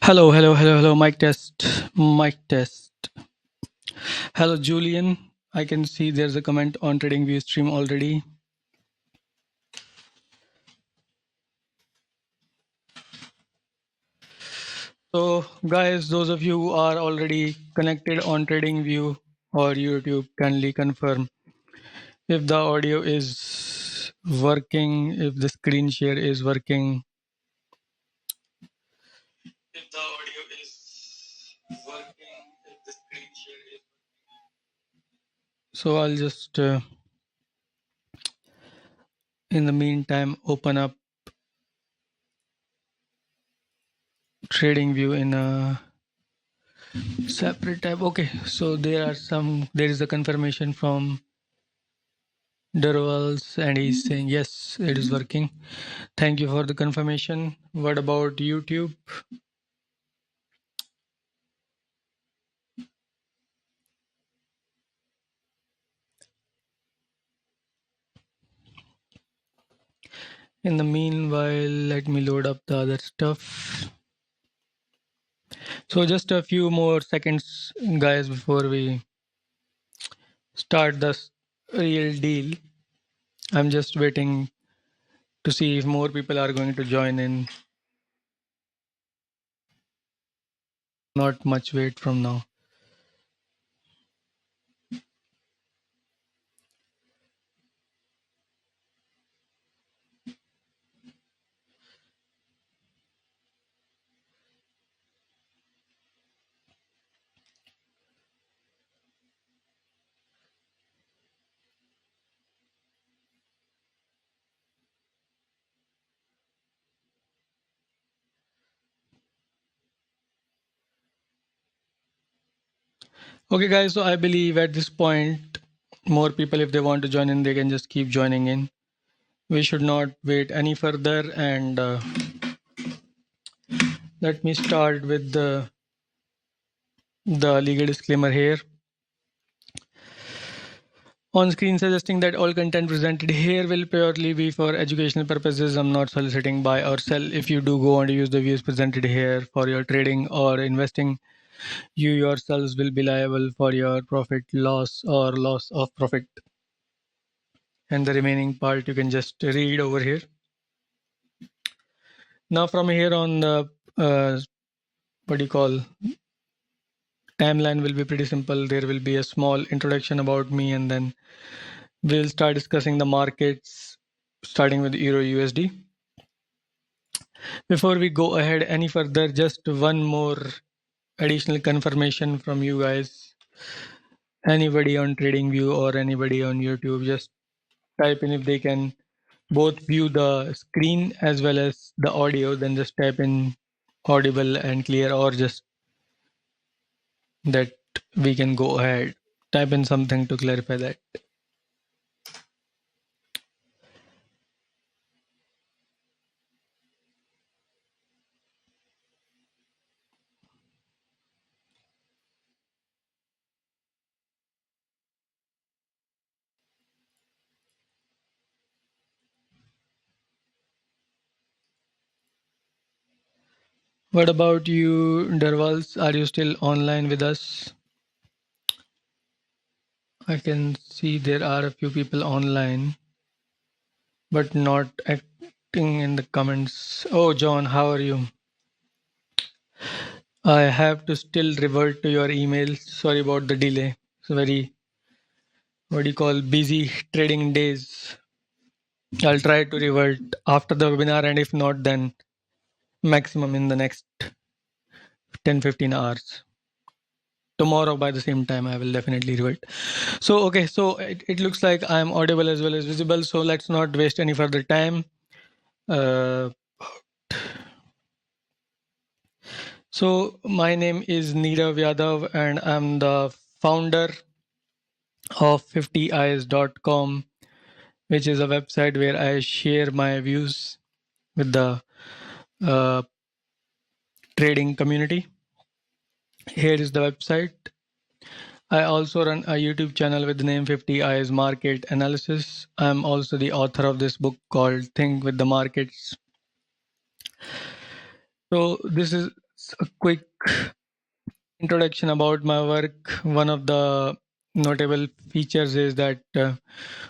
Hello. Mic test. Hello, Julian. I can see there's a comment on TradingView stream already. So, guys, those of you who are already connected on TradingView or YouTube, kindly confirm if the audio is working, if the screen share is working. If the audio is working, if the screen share is working. So I'll just, in the meantime, open up TradingView in a separate tab. Okay, so there is a confirmation from Durvals and he's saying yes, it is working. Thank you for the confirmation. What about YouTube? In the meanwhile, let me load up the other stuff. So just a few more seconds, guys, before we start the real deal. I'm just waiting to see if more people are going to join in. Not much wait from now. Okay, guys, so I believe at this point, more people, if they want to join in, they can just keep joining in. We should not wait any further, and let me start with the legal disclaimer here. On screen suggesting that all content presented here will purely be for educational purposes. I'm not soliciting buy or sell. If you do go on to use the views presented here for your trading or investing, you yourselves will be liable for your profit loss or loss of profit. And the remaining part you can just read over here. Now from here on, the timeline will be pretty simple. There will be a small introduction about me, and then we'll start discussing the markets, starting with Euro USD. Before we go ahead any further, just one more additional confirmation from you guys. Anybody on TradingView or anybody on YouTube, just type in if they can both view the screen as well as the audio. Then just type in audible and clear, or just that we can go ahead. Type in something to clarify that. What about you, Darwals? Are you still online with us? I can see there are a few people online, but not acting in the comments. Oh, John, how are you? I have to still revert to your emails. Sorry about the delay. It's very, busy trading days. I'll try to revert after the webinar, and if not, then maximum in the next 10-15 hours. Tomorrow by the same time, I will definitely revert. So, okay, so it looks like I'm audible as well as visible. So let's not waste any further time. So my name is Neerav Yadav, and I'm the founder of 50eyes.com, which is a website where I share my views with the trading community. Here is the website. I also run a YouTube channel with the name 50 Eyes Market Analysis. I'm also the author of this book called Think with the Markets. So this is a quick introduction about my work. One of the notable features is that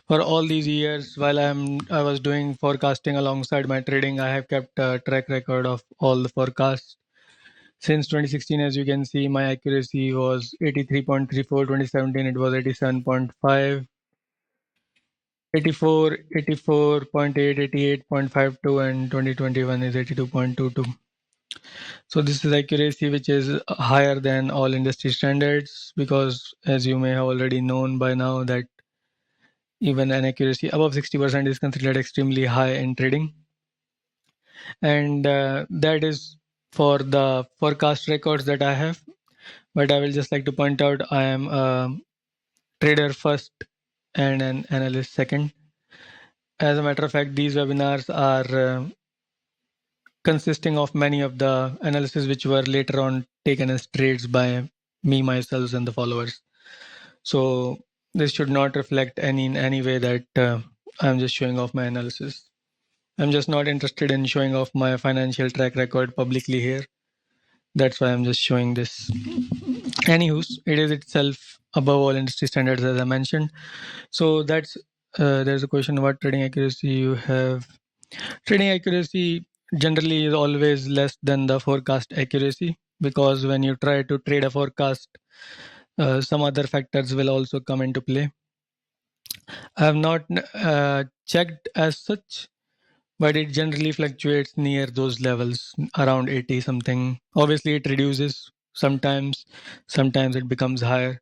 for all these years while I was doing forecasting alongside my trading, I have kept a track record of all the forecasts. Since 2016, as you can see, my accuracy was 83.34. 2017, it was 87.5. 84, 84.8, 88.52, and 2021 is 82.22. So this is accuracy which is higher than all industry standards, because as you may have already known by now that even an accuracy above 60% is considered extremely high in trading. And that is for the forecast records that I have. But I will just like to point out I am a trader first and an analyst second. As a matter of fact, these webinars are consisting of many of the analysis which were later on taken as trades by me, myself, and the followers. So this should not reflect in any way that I'm just showing off my analysis. I'm just not interested in showing off my financial track record publicly here. That's why I'm just showing this. Anywho, it is itself above all industry standards, as I mentioned. So that's there's a question what trading accuracy you have. Trading accuracy generally is always less than the forecast accuracy, because when you try to trade a forecast, some other factors will also come into play. I have not checked as such, but it generally fluctuates near those levels around 80 something. Obviously, it reduces sometimes it becomes higher,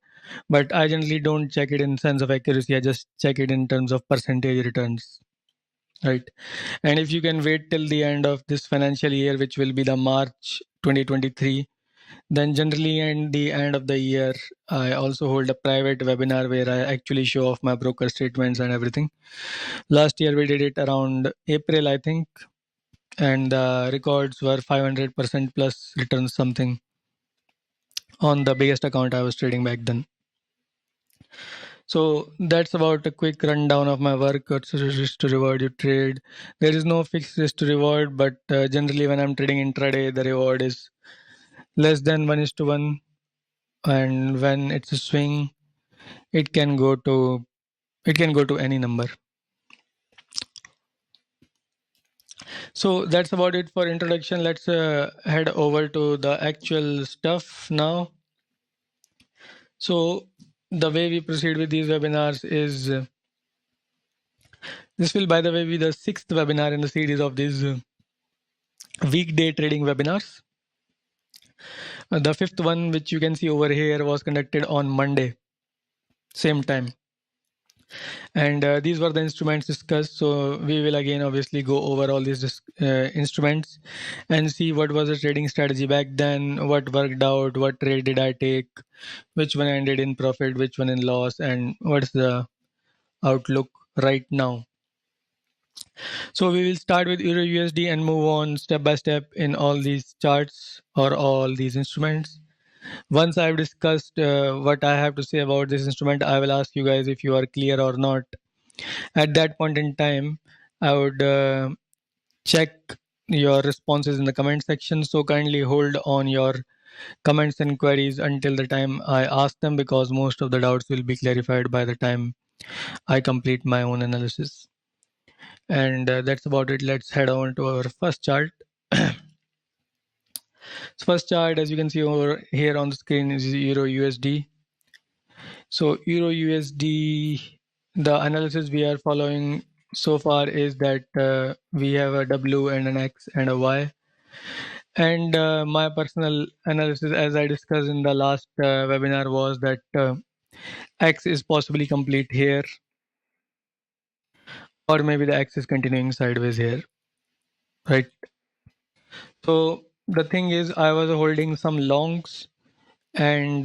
but I generally don't check it in sense of accuracy. I just check it in terms of percentage returns, right? And if you can wait till the end of this financial year, which will be the March 2023, then generally at the end of the year, I also hold a private webinar where I actually show off my broker statements and everything. Last year we did it around April, I think, and the records were 500% plus returns something on the biggest account I was trading back then. So that's about a quick rundown of my work. What's the risk to reward you trade? There is no fixed risk to reward, but generally when I'm trading intraday, the reward is less than 1:1, and when it's a swing, it can go to any number. So that's about it for introduction. Let's head over to the actual stuff now. So the way we proceed with these webinars is this will, by the way, be the 6th webinar in the series of these weekday trading webinars. The 5th one, which you can see over here, was conducted on Monday, same time. And these were the instruments discussed. So we will again obviously go over all these instruments and see what was the trading strategy back then, what worked out, what trade did I take, which one ended in profit, which one in loss, and what's the outlook right now. So we will start with EURUSD and move on step by step in all these charts or all these instruments. Once I've discussed what I have to say about this instrument, I will ask you guys if you are clear or not. At that point in time, I would check your responses in the comment section. So kindly hold on your comments and queries until the time I ask them, because most of the doubts will be clarified by the time I complete my own analysis. And that's about it. Let's head on to our first chart. So first chart, as you can see over here on the screen, is EURUSD. So EURUSD, the analysis we are following so far is that we have a W and an X and a Y. And my personal analysis, as I discussed in the last webinar, was that X is possibly complete here, or maybe the X is continuing sideways here, right? So the thing is, I was holding some longs, and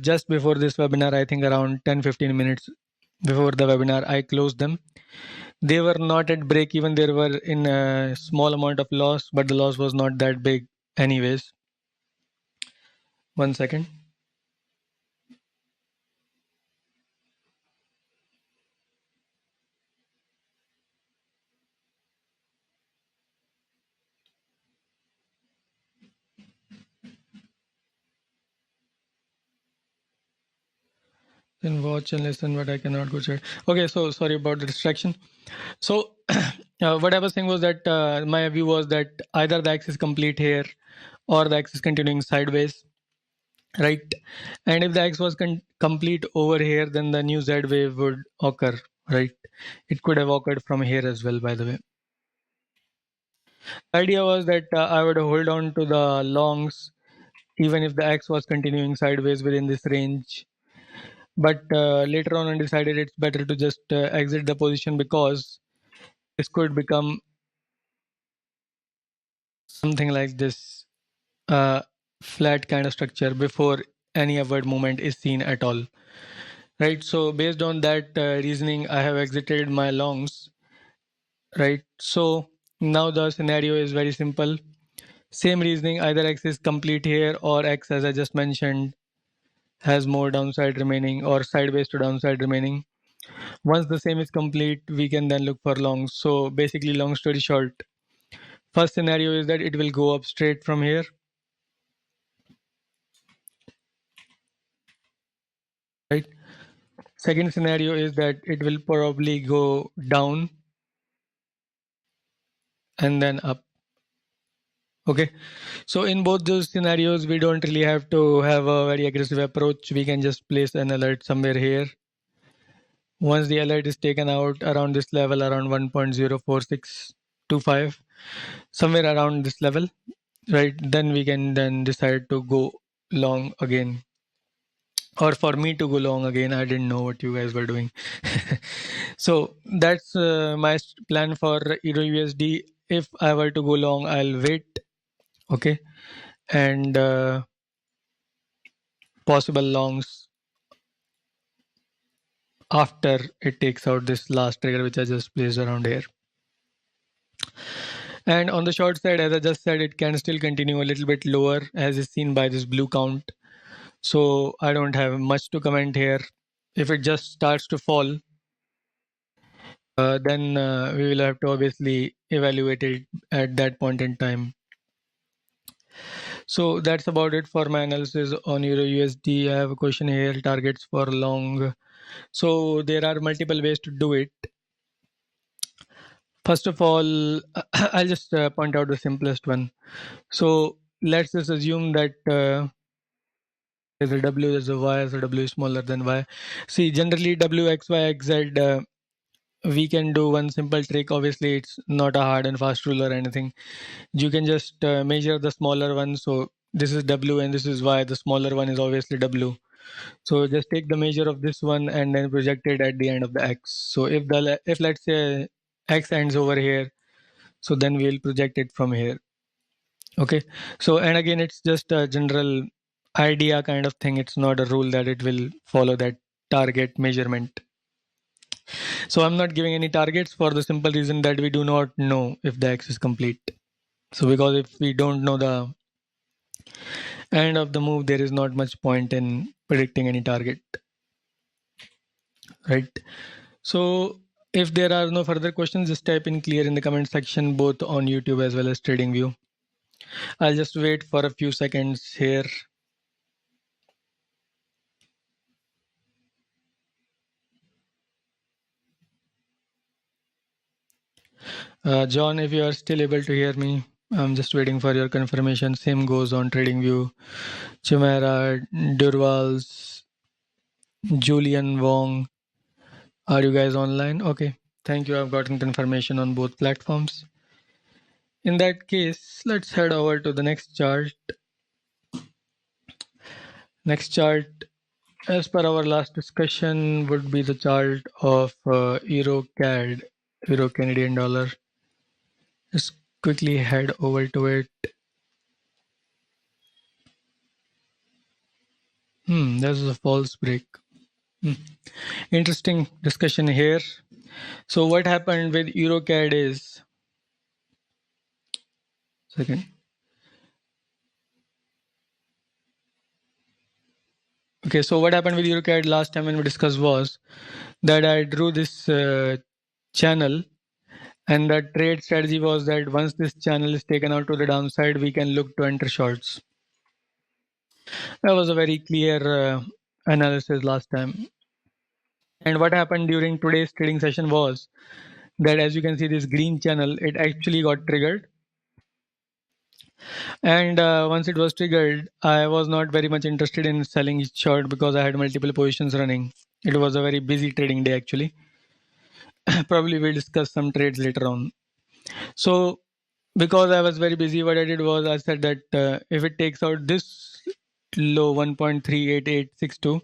just before this webinar, I think around 10-15 minutes before the webinar, I closed them. They were not at break even. They were in a small amount of loss, but the loss was not that big anyways. 1 second. Can watch and listen, but I cannot go chat. Okay, so sorry about the distraction. So what I was saying was that my view was that either the X is complete here or the X is continuing sideways, right? And if the X was complete over here, then the new Z wave would occur, right? It could have occurred from here as well, by the way. The idea was that I would hold on to the longs even if the X was continuing sideways within this range. But later on I decided it's better to just exit the position because this could become something like this flat kind of structure before any upward movement is seen at all, right? So based on that reasoning, I have exited my longs, right? So now the scenario is very simple. Same reasoning, either X is complete here or X, as I just mentioned, has more downside remaining or sideways to downside remaining. Once the same is complete, we can then look for longs. So basically, long story short, first scenario is that it will go up straight from here, right? Second scenario is that it will probably go down and then up. Okay, so in both those scenarios, we don't really have to have a very aggressive approach. We can just place an alert somewhere here. Once the alert is taken out around this level, around 1.04625, somewhere around this level, right? Then we can then decide to go long again. Or for me to go long again, I didn't know what you guys were doing. So that's my plan for EURUSD. If I were to go long, I'll wait. Okay, and possible longs after it takes out this last trigger which I just placed around here. And on the short side, as I just said, it can still continue a little bit lower as is seen by this blue count. So I don't have much to comment here. If it just starts to fall, then we will have to obviously evaluate it at that point in time. So that's about it for my analysis on EURUSD. I have a question here, targets for long. So there are multiple ways to do it. First of all, I'll just point out the simplest one. So let's just assume that there's a W, there's a Y, so W is smaller than Y. See, generally W, X, Y, X, Z, we can do one simple trick. Obviously, it's not a hard and fast rule or anything. You can just measure the smaller one. So this is W and this is Y. The smaller one is obviously W. So just take the measure of this one and then project it at the end of the X. So if let's say X ends over here, so then we'll project it from here. Okay. So and again, it's just a general idea kind of thing. It's not a rule that it will follow that target measurement. So I'm not giving any targets for the simple reason that we do not know if the X is complete. So because if we don't know the end of the move, there is not much point in predicting any target, right? So if there are no further questions, just type in clear in the comment section, both on YouTube as well as TradingView. I'll just wait for a few seconds here. John, if you are still able to hear me, I'm just waiting for your confirmation. Same goes on TradingView. Chimera, Durvals, Julian Wong. Are you guys online? Okay. Thank you. I've gotten confirmation on both platforms. In that case, let's head over to the next chart. Next chart, as per our last discussion, would be the chart of EURCAD, Euro Canadian dollar. Just quickly head over to it. This is a false break. Interesting discussion here. So what happened with EURCAD is, second. Okay, so what happened with EURCAD last time when we discussed was that I drew this channel, and the trade strategy was that once this channel is taken out to the downside, we can look to enter shorts. That was a very clear analysis last time. And what happened during today's trading session was that, as you can see, this green channel, it actually got triggered. And once it was triggered, I was not very much interested in selling it short because I had multiple positions running. It was a very busy trading day actually. Probably we'll discuss some trades later on. So because I was very busy, what I did was I said that if it takes out this low 1.38862,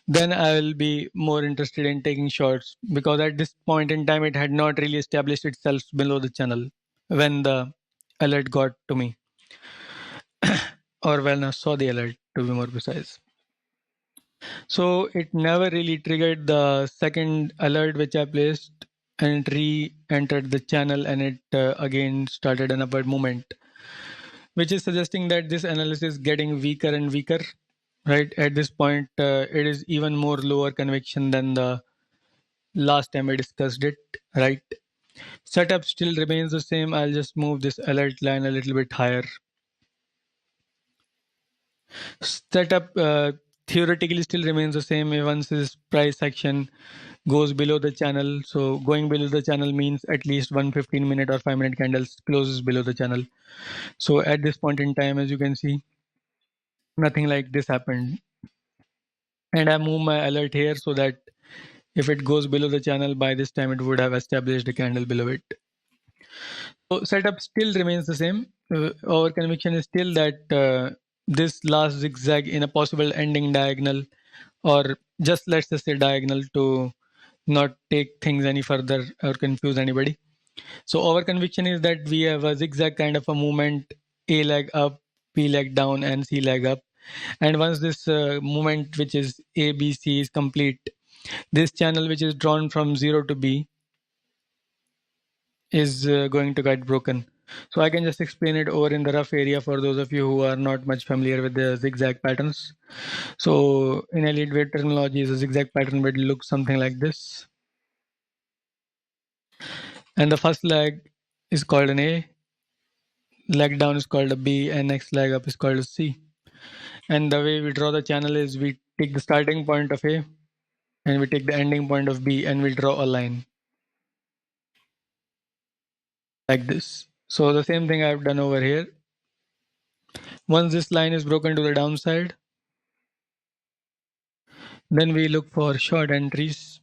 then I will be more interested in taking shorts, because at this point in time it had not really established itself below the channel when the alert got to me, or when I saw the alert, to be more precise. So it never really triggered the second alert which I placed, and it re-entered the channel, and it again started an upward movement, which is suggesting that this analysis is getting weaker and weaker. Right at this point, it is even more lower conviction than the last time I discussed it. Right, setup still remains the same. I'll just move this alert line a little bit higher. Setup theoretically still remains the same once this price action goes below the channel. So going below the channel means at least 1 15-minute or 5-minute candles closes below the channel. So at this point in time, as you can see, nothing like this happened. And I move my alert here so that if it goes below the channel, by this time it would have established a candle below it. So setup still remains the same. Our conviction is still that this last zigzag in a possible ending diagonal, or just let's just say diagonal to not take things any further or confuse anybody. So our conviction is that we have a zigzag kind of a movement, A leg up, B leg down, and C leg up. And once this movement, which is A, B, C, is complete, this channel, which is drawn from 0 to B, is going to get broken. So I can just explain it over in the rough area for those of you who are not much familiar with the zigzag patterns. So in Elliott Wave terminology, a zigzag pattern would look something like this. And the first leg is called an A, leg down is called a B, and next leg up is called a C. And the way we draw the channel is we take the starting point of A and we take the ending point of B, and we draw a line like this. So the same thing I've done over here. Once this line is broken to the downside, then we look for short entries.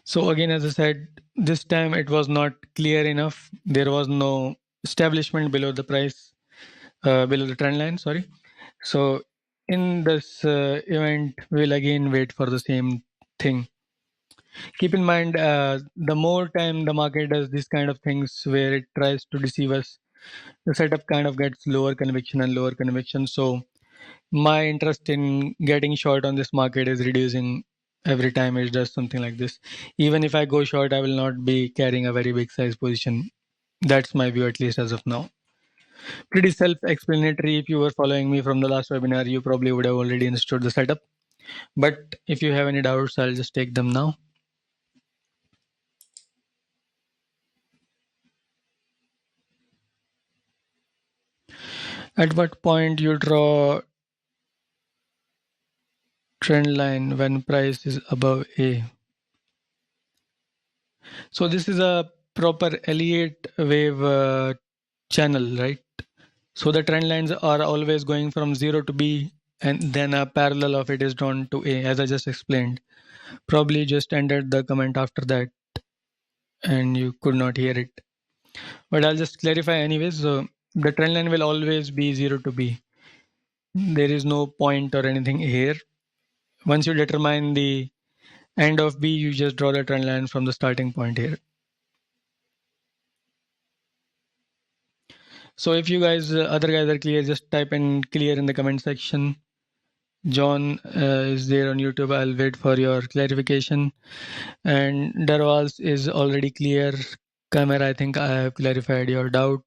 So again, as I said, this time it was not clear enough. There was no establishment below the price, below the trend line, sorry. So in this event, we'll again wait for the same thing. Keep in mind, the more time the market does this kind of things where it tries to deceive us, the setup kind of gets lower conviction and lower conviction. So my interest in getting short on this market is reducing every time it does something like this. Even if I go short, I will not be carrying a very big size position. That's my view, at least as of now. Pretty self-explanatory. If you were following me from the last webinar, you probably would have already understood the setup. But if you have any doubts, I'll just take them now. At what point you draw trend line when price is above A? So this is a proper Elliott wave channel, right? So the trend lines are always going from 0 to B, and then a parallel of it is drawn to A, as I just explained. Probably just ended the comment after that and you could not hear it. But I'll just clarify anyways. So the trend line will always be 0 to B. There is no point or anything here. Once you determine the end of B, you just draw the trend line from the starting point here. So if you guys, other guys are clear, just type in clear in the comment section. John is there on YouTube. I'll wait for your clarification. And Darwals is already clear. Camera, I think I have clarified your doubt.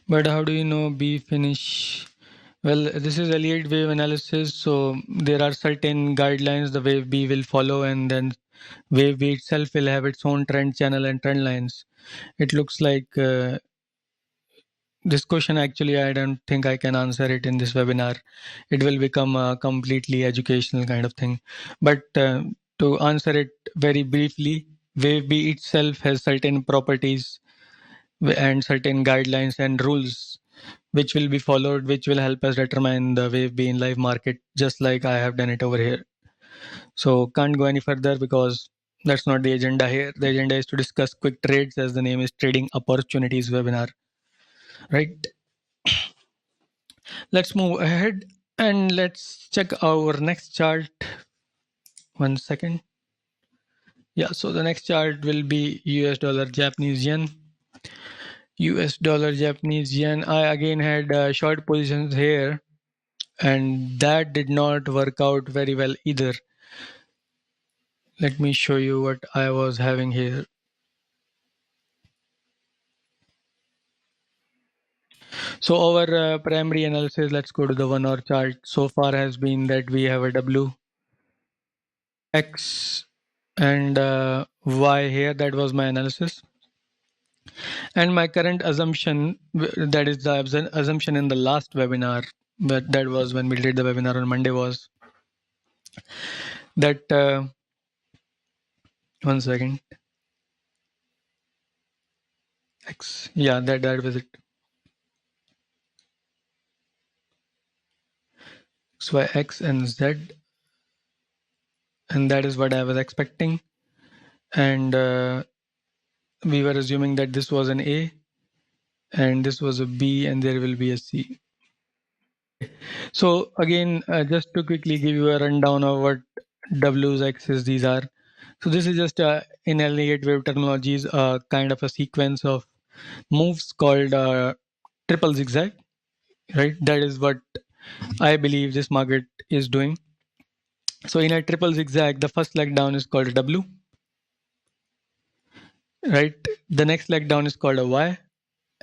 But how do you know B finish? Well, this is Elliott wave analysis. So there are certain guidelines the wave B will follow, and then wave B itself will have its own trend channel and trend lines. It looks like this question actually I don't think I can answer it in this webinar. It will become a completely educational kind of thing. But to answer it very briefly, Wave B itself has certain properties and certain guidelines and rules which will be followed, which will help us determine the Wave B in live market, just like I have done it over here. So can't go any further because that's not the agenda here. The agenda is to discuss quick trades, as the name is Trading Opportunities webinar, right? Let's move ahead and let's check our next chart. 1 second. Yeah, so the next chart will be US dollar Japanese yen. US dollar Japanese yen. I again had short positions here, and that did not work out very well either. Let me show you what I was having here. So our primary analysis, let's go to the 1 hour chart. So far has been that we have a W, X, and Y here. That was my analysis. And my current assumption, that is the assumption in the last webinar, but that was when we did the webinar on Monday, was that 1 second. X, yeah, that was it. So X and Z, and that is what I was expecting. And we were assuming that this was an A, and this was a B, and there will be a C. So again, just to quickly give you a rundown of what W's, X's, these are. So this is just in Elliott Wave terminologies, kind of a sequence of moves called triple zigzag, right? That is what I believe this market is doing. So in a triple zigzag, the first leg down is called a W, right? The next leg down is called a Y,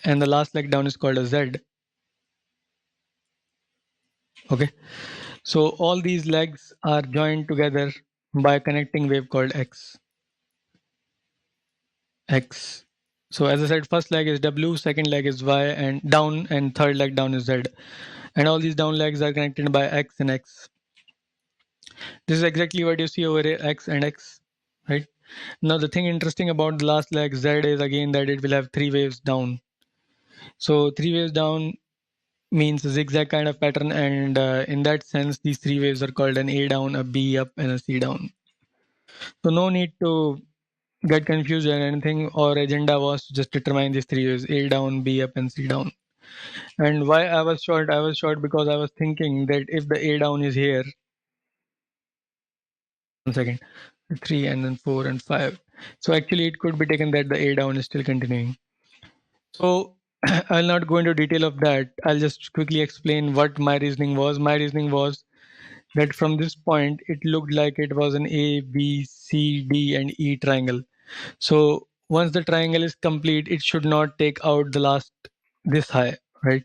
and the last leg down is called a Z. Okay, so all these legs are joined together by a connecting wave called X. X. So as I said, first leg is W, second leg is Y and down, and third leg down is Z. And all these down legs are connected by X and X. This is exactly what you see over here, X and X, right? Now the thing interesting about the last leg Z is again that it will have 3 waves down. So 3 waves down means a zigzag kind of pattern, and in that sense these 3 waves are called an A down, a B up, and a C down. So no need to get confused or anything. Our agenda was to just determine these 3 waves, A down, B up, and C down. And why I was short because I was thinking that if the A down is here, 1 second, 3 and then 4 and 5. So actually it could be taken that the A down is still continuing. So I'll not go into detail of that. I'll just quickly explain what my reasoning was. My reasoning was that from this point, it looked like it was an A, B, C, D, and E triangle. So once the triangle is complete, it should not take out the last this high, right?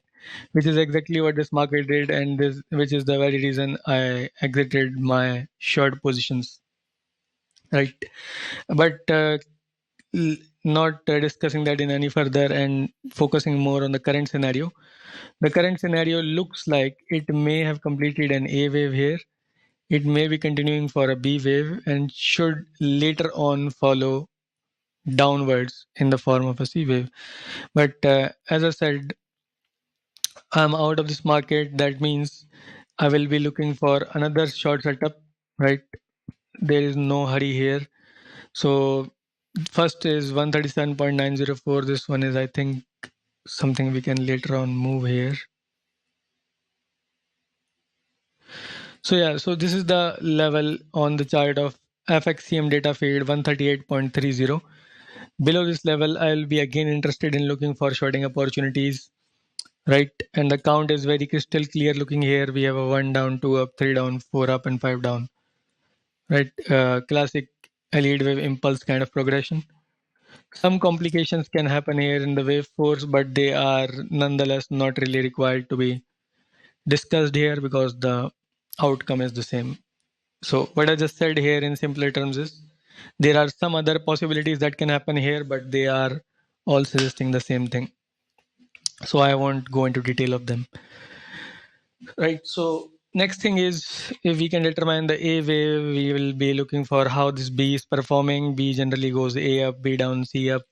Which is exactly what this market did, and this, which is the very reason I exited my short positions, right? But not discussing that in any further and focusing more on the current scenario. The current scenario looks like it may have completed an A wave here. It may be continuing for a B wave and should later on follow downwards in the form of a C wave. But as I said, I'm out of this market. That means I will be looking for another short setup, right? There is no hurry here. So first is 137.904. This one is, I think, something we can later on move here. So yeah, so this is the level on the chart of FXCM data feed 138.30. Below this level, I'll be again interested in looking for shorting opportunities, right? And the count is very crystal clear looking here. We have a 1 down, 2 up, 3 down, 4 up, and 5 down, right? Classic Elliott wave impulse kind of progression. Some complications can happen here in the wave force, but they are nonetheless not really required to be discussed here because the outcome is the same. So what I just said here in simpler terms is there are some other possibilities that can happen here, but they are all suggesting the same thing. so I won't go into detail of them. Right. So next thing is, if we can determine the A wave, we will be looking for how this B is performing. B generally goes A up, B down, C up.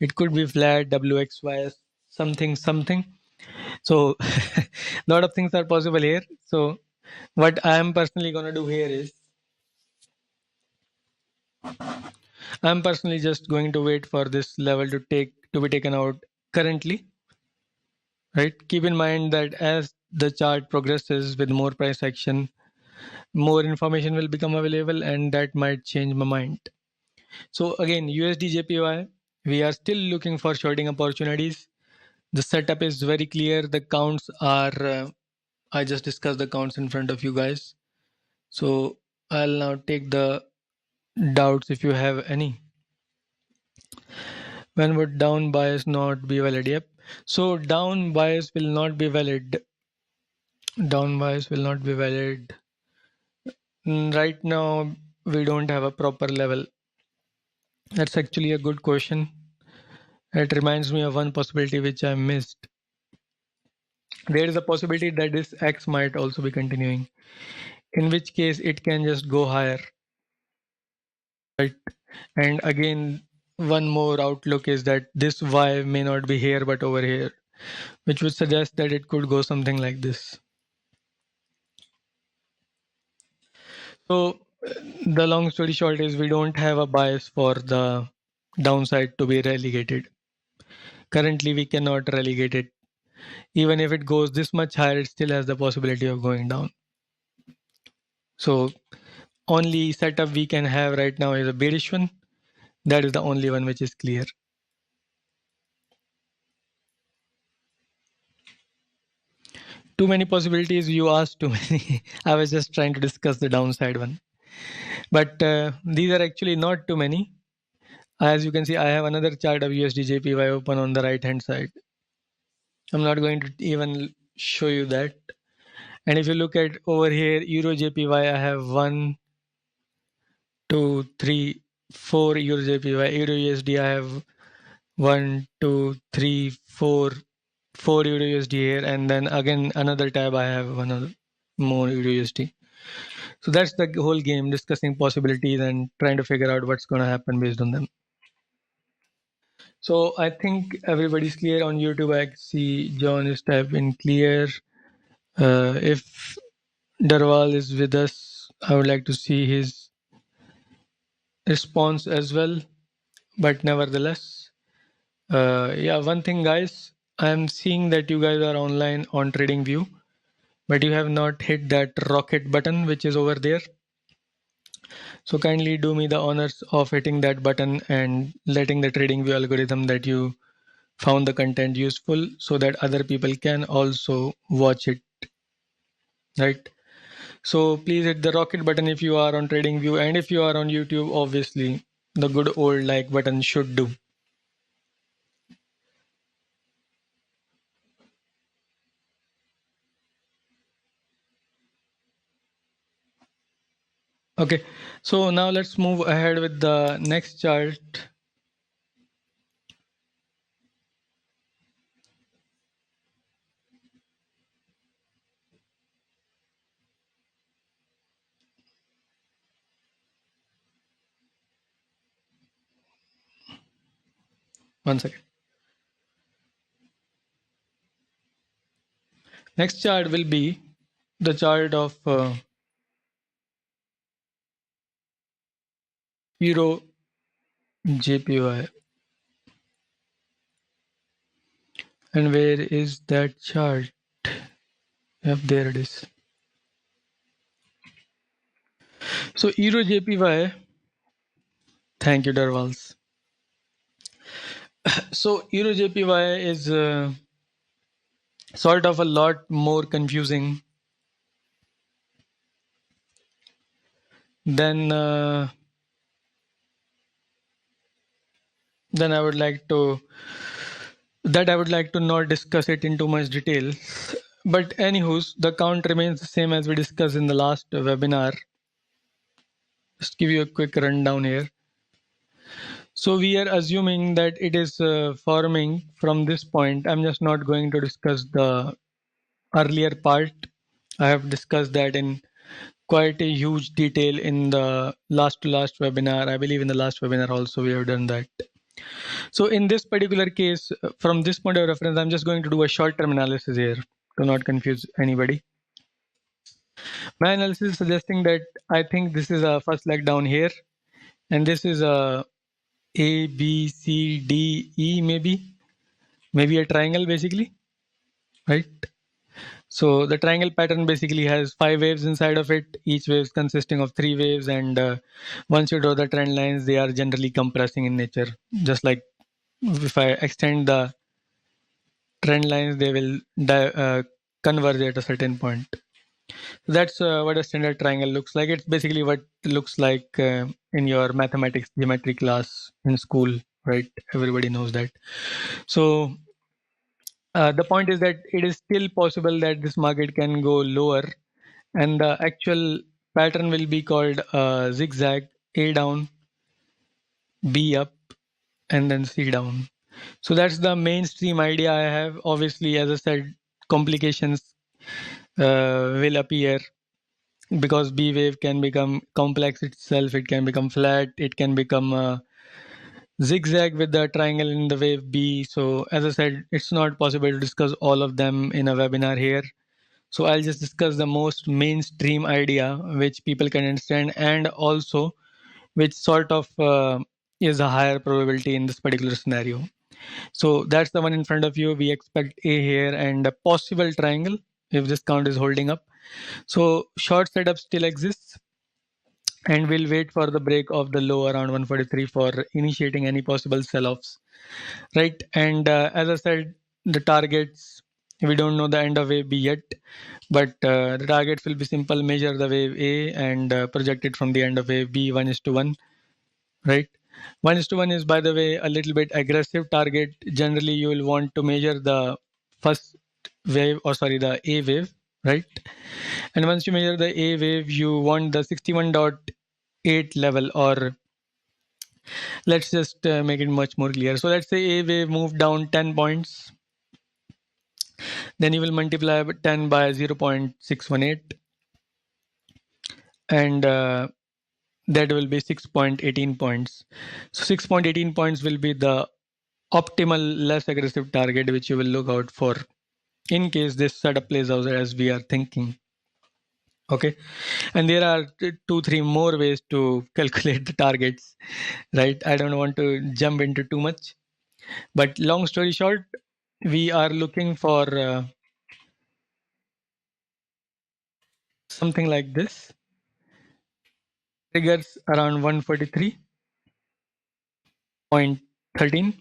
It could be flat, WXY, something, something. So a lot of things are possible here. So what I am personally going to do here is, I'm personally just going to wait for this level to be taken out currently. Right. Keep in mind that as the chart progresses with more price action, more information will become available, and that might change my mind. So again, USDJPY, we are still looking for shorting opportunities. The setup is very clear. The counts are, I just discussed the counts in front of you guys. So I'll now take the doubts if you have any. When would down bias not be valid? Yep. So down bias will not be valid. Down bias will not be valid. Right now, we don't have a proper level. That's actually a good question. It reminds me of one possibility which I missed. There is a possibility that this X might also be continuing, in which case it can just go higher. Right. And again, one more outlook is that this Y may not be here but over here, which would suggest that it could go something like this. So the long story short is, we don't have a bias for the downside to be relegated. Currently, we cannot relegate it. Even if it goes this much higher, it still has the possibility of going down. So only setup we can have right now is a bearish one. That is the only one which is clear. Too many possibilities, you asked too many. I was just trying to discuss the downside one. But these are actually not too many. As you can see, I have another chart of USDJPY open on the right hand side. I'm not going to even show you that. And if you look at over here, EURJPY, I have 1, 2, 3, 4 EURJPY. EURUSD, I have 1, 2, 3, 4 EURUSD here, and then again another tab I have another more EURUSD. So that's the whole game, discussing possibilities and trying to figure out what's going to happen based on them. So I think everybody's clear on YouTube. I see John is typing clear. If Darwal is with us, I would like to see his response as well. But nevertheless, yeah, one thing, guys, I'm seeing that you guys are online on TradingView, but you have not hit that rocket button which is over there. So kindly do me the honors of hitting that button and letting the TradingView algorithm that you found the content useful, so that other people can also watch it, right? So please hit the rocket button if you are on TradingView, and if you are on YouTube, obviously the good old like button should do. Okay, so now let's move ahead with the next chart. One second. Next chart will be the chart of Euro JPY. And where is that chart? Yep, there it is. So Euro JPY, thank you, Darwals. So Euro JPY is sort of a lot more confusing than I would like to not discuss it in too much detail. But anywho's, the count remains the same as we discussed in the last webinar. Just give you a quick rundown here. So we are assuming that it is forming from this point. I'm just not going to discuss the earlier part. I have discussed that in quite a huge detail in the last to last webinar. I believe in the last webinar also we have done that. So in this particular case, from this point of reference, I'm just going to do a short-term analysis here to not confuse anybody. My analysis is suggesting that I think this is a first leg down here, and this is a B, C, D, E, maybe a triangle basically, right? So the triangle pattern basically has 5 waves inside of it, each wave consisting of 3 waves, and once you draw the trend lines, they are generally compressing in nature. Just like if I extend the trend lines, they will converge at a certain point. That's what a standard triangle looks like. It's basically what looks like in your mathematics geometry class in school, right? Everybody knows that. So the point is that it is still possible that this market can go lower, and the actual pattern will be called zigzag, A down, B up, and then C down. So that's the mainstream idea I have. Obviously, as I said, complications will appear because B wave can become complex itself. It can become flat. It can become zigzag with the triangle in the wave B. So as I said, it's not possible to discuss all of them in a webinar here. So I'll just discuss the most mainstream idea which people can understand, and also which sort of is a higher probability in this particular scenario. So that's the one in front of you. We expect A here and a possible triangle if this count is holding up. So short setup still exists, and we'll wait for the break of the low around 143 for initiating any possible sell-offs, right? And as I said, the targets, we don't know the end of wave B yet, but the targets will be simple: measure the wave A and project it from the end of wave B 1:1, right? 1:1 is, by the way, a little bit aggressive target. Generally, you will want to measure the first wave, or sorry, the A wave, right? And once you measure the A wave, you want the 61.8 level, or let's just make it much more clear. So let's say A wave moved down 10 points. Then you will multiply 10 by 0.618, and that will be 6.18 points. So 6.18 points will be the optimal, less aggressive target which you will look out for in case this setup plays out as we are thinking. Okay, and there are 2-3 more ways to calculate the targets, right? I don't want to jump into too much, but long story short, we are looking for something like this. Triggers around 143.13.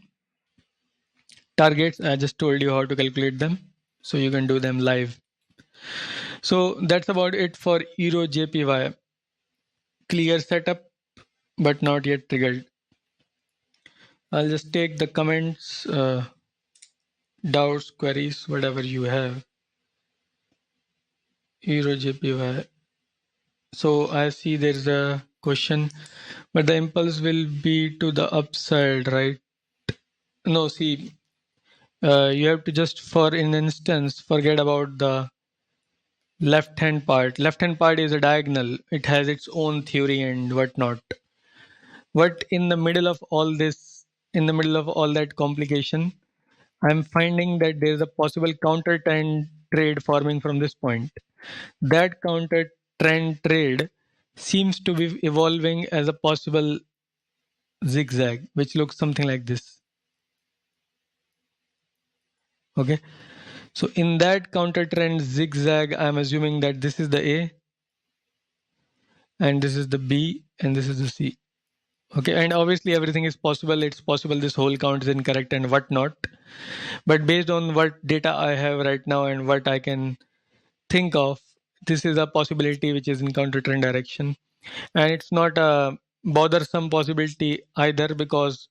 Targets, I just told you how to calculate them, so you can do them live. So that's about it for EURJPY. Clear setup, but not yet triggered. I'll just take the comments, doubts, queries, whatever you have. EURJPY. So I see there's a question, but the impulse will be to the upside, right? No, see, you have to just, for an instance, forget about the left hand part. Left hand part is a diagonal. It has its own theory and whatnot. But in the middle of all this, in the middle of all that complication, I'm finding that there's a possible counter trend trade forming from this point. That counter trend trade seems to be evolving as a possible zigzag, which looks something like this. Okay. So in that counter trend zigzag, I'm assuming that this is the A, and this is the B, and this is the C. Okay, and obviously everything is possible. It's possible this whole count is incorrect and whatnot. But based on what data I have right now and what I can think of, this is a possibility which is in counter trend direction. And it's not a bothersome possibility either, because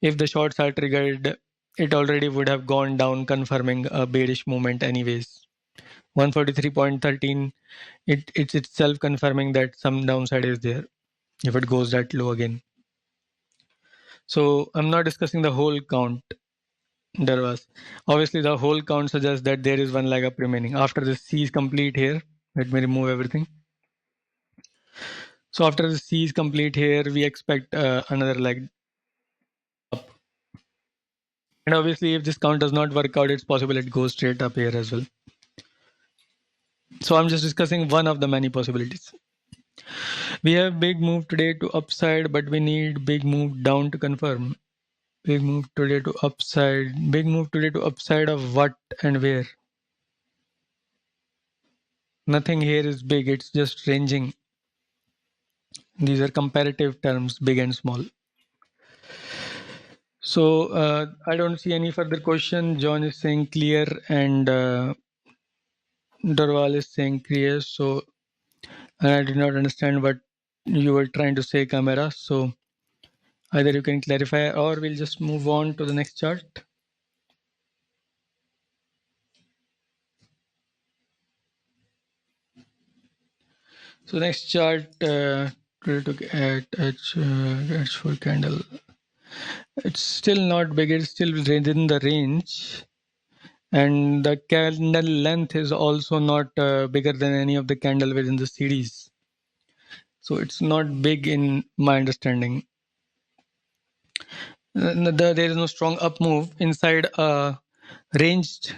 if the shorts are triggered, it already would have gone down, confirming a bearish movement anyways. 143.13, it's itself confirming that some downside is there if it goes that low again. So I'm not discussing the whole count. There was obviously the whole count suggests that there is one leg up remaining. After the C is complete here, let me remove everything. So after the C is complete here, we expect another leg up. And obviously, if this count does not work out, it's possible it goes straight up here as well. So I'm just discussing one of the many possibilities. We have big move today to upside, but we need big move down to confirm. Big move today to upside. Big move today to upside of what and where? Nothing here is big. It's just ranging. These are comparative terms, big and small. So I don't see any further question. John is saying clear and Dorwal is saying clear. So I did not understand what you were trying to say, Camera. So either you can clarify or we'll just move on to the next chart. So next chart, look at H4 candle. It's still not big. It's still within the range. And the candle length is also not bigger than any of the candle within the series. So it's not big in my understanding. There is no strong up move inside a ranged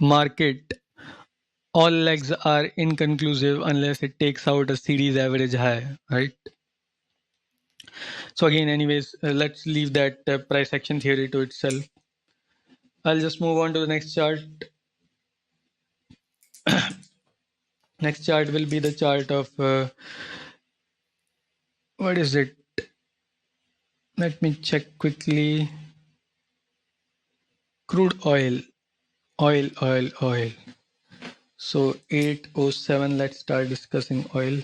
market. All legs are inconclusive unless it takes out a series average high, right? So again, anyways, let's leave that price action theory to itself. I'll just move on to the next chart. Next chart will be the chart of what is it? Let me check quickly. Crude oil. Oil. So 807, let's start discussing oil.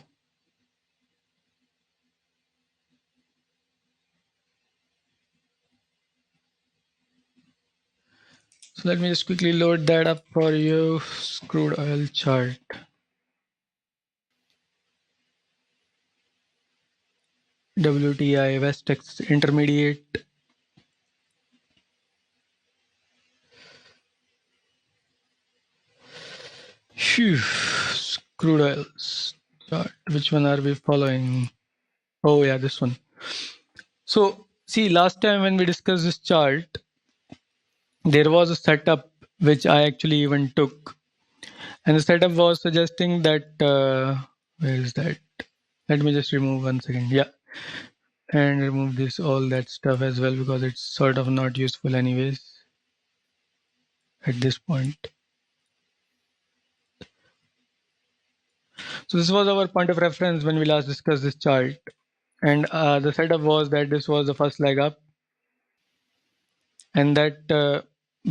So let me just quickly load that up for you. Crude oil chart. WTI West Texas Intermediate. Phew. Crude oil chart. Which one are we following? Oh yeah, this one. So see, last time when we discussed this chart, there was a setup which I actually even took. And the setup was suggesting that, where is that? Let me just remove 1 second. Yeah. And remove this, all that stuff as well, because it's sort of not useful anyways at this point. So this was our point of reference when we last discussed this chart. And the setup was that this was the first leg up. And that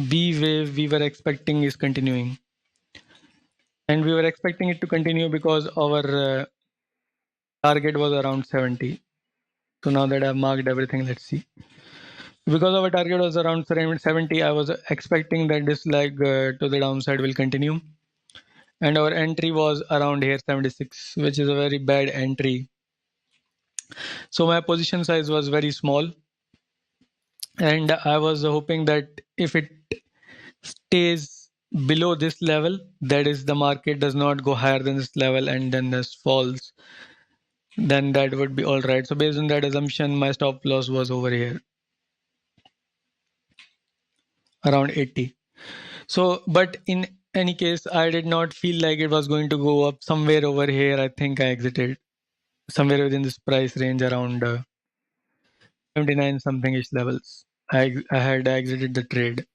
B wave we were expecting is continuing. And we were expecting it to continue because our target was around 70. So now that I've marked everything, let's see. Because our target was around 70, I was expecting that this leg to the downside will continue. And our entry was around here 76, which is a very bad entry. So my position size was very small. And I was hoping that if it stays below this level, that is the market does not go higher than this level and then this falls, then that would be all right. So based on that assumption, my stop loss was over here around 80. So, but in any case, I did not feel like it was going to go up somewhere over here. I think I exited somewhere within this price range around 79 something ish levels. I had exited the trade.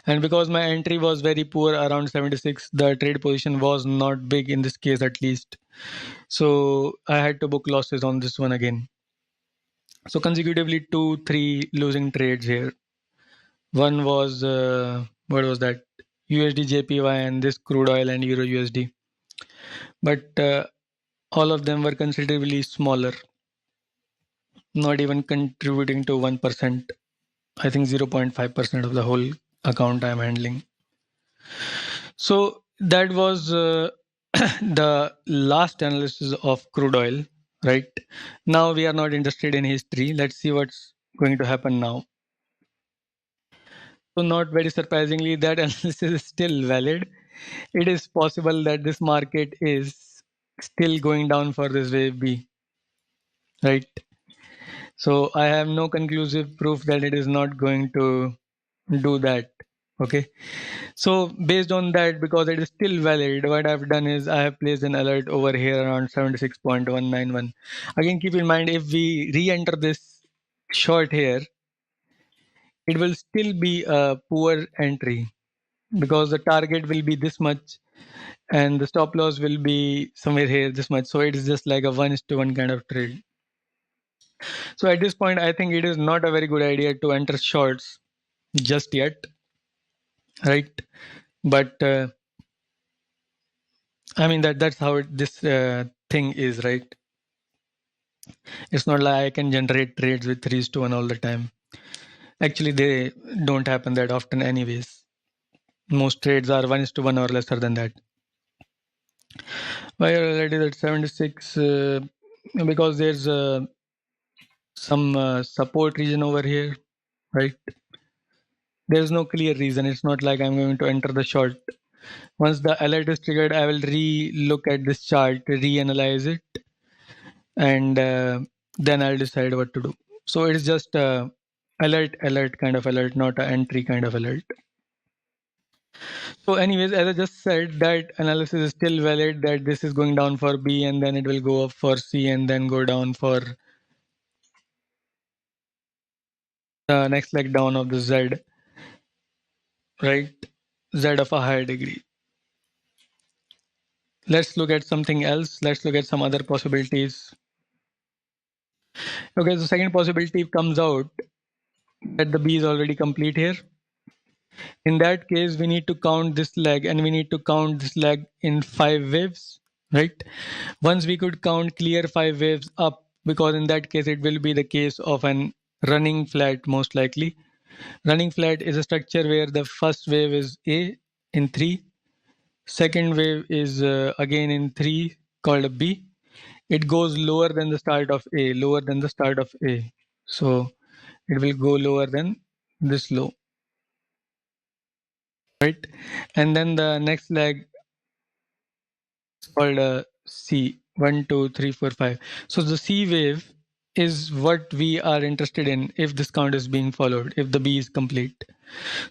And because my entry was very poor around 76, the trade position was not big in this case at least. So I had to book losses on this one again. So consecutively 2-3 losing trades here. One was, what was that? USDJPY and this crude oil and Euro USD. But all of them were considerably smaller, not even contributing to 1%. I think 0.5% of the whole account I'm handling. So that was the last analysis of crude oil, right? Now we are not interested in history. Let's see what's going to happen now. So not very surprisingly, that analysis is still valid. It is possible that this market is still going down for this wave B, right? So I have no conclusive proof that it is not going to do that. Okay. So based on that, because it is still valid, what I've done is I have placed an alert over here around 76.191. Again, keep in mind, if we re-enter this short here, it will still be a poor entry because the target will be this much and the stop loss will be somewhere here this much. So it is just like a 1:1 kind of trade. So at this point, I think it is not a very good idea to enter shorts just yet, right? But I mean that's how this thing is, right? It's not like I can generate trades with 3:1 all the time. Actually, they don't happen that often anyways. Most trades are 1:1 or lesser than that. Why are already at 76? Because there's some support region over here, right? There's no clear reason. It's not like I'm going to enter the short. Once the alert is triggered, I will re-look at this chart, reanalyze it, and then I'll decide what to do. So it's just alert kind of alert, not an entry kind of alert. So anyways, as I just said, that analysis is still valid, that this is going down for B and then it will go up for C and then go down for the next leg down of the Z, right? Z of a higher degree. Let's look at something else. Let's look at some other possibilities. Okay, the second possibility comes out that the B is already complete here. In that case, we need to count this leg and we need to count this leg in 5 waves, right? Once we could count clear 5 waves up, because in that case, it will be the case of an running flat most likely. Running flat is a structure where the first wave is A in 3. Second wave is again in 3 called a B. It goes lower than the start of A, lower than the start of A. So it will go lower than this low, right? And then the next leg is called C, 1, 2, 3, 4, 5. So the C wave is what we are interested in if this count is being followed, if the B is complete.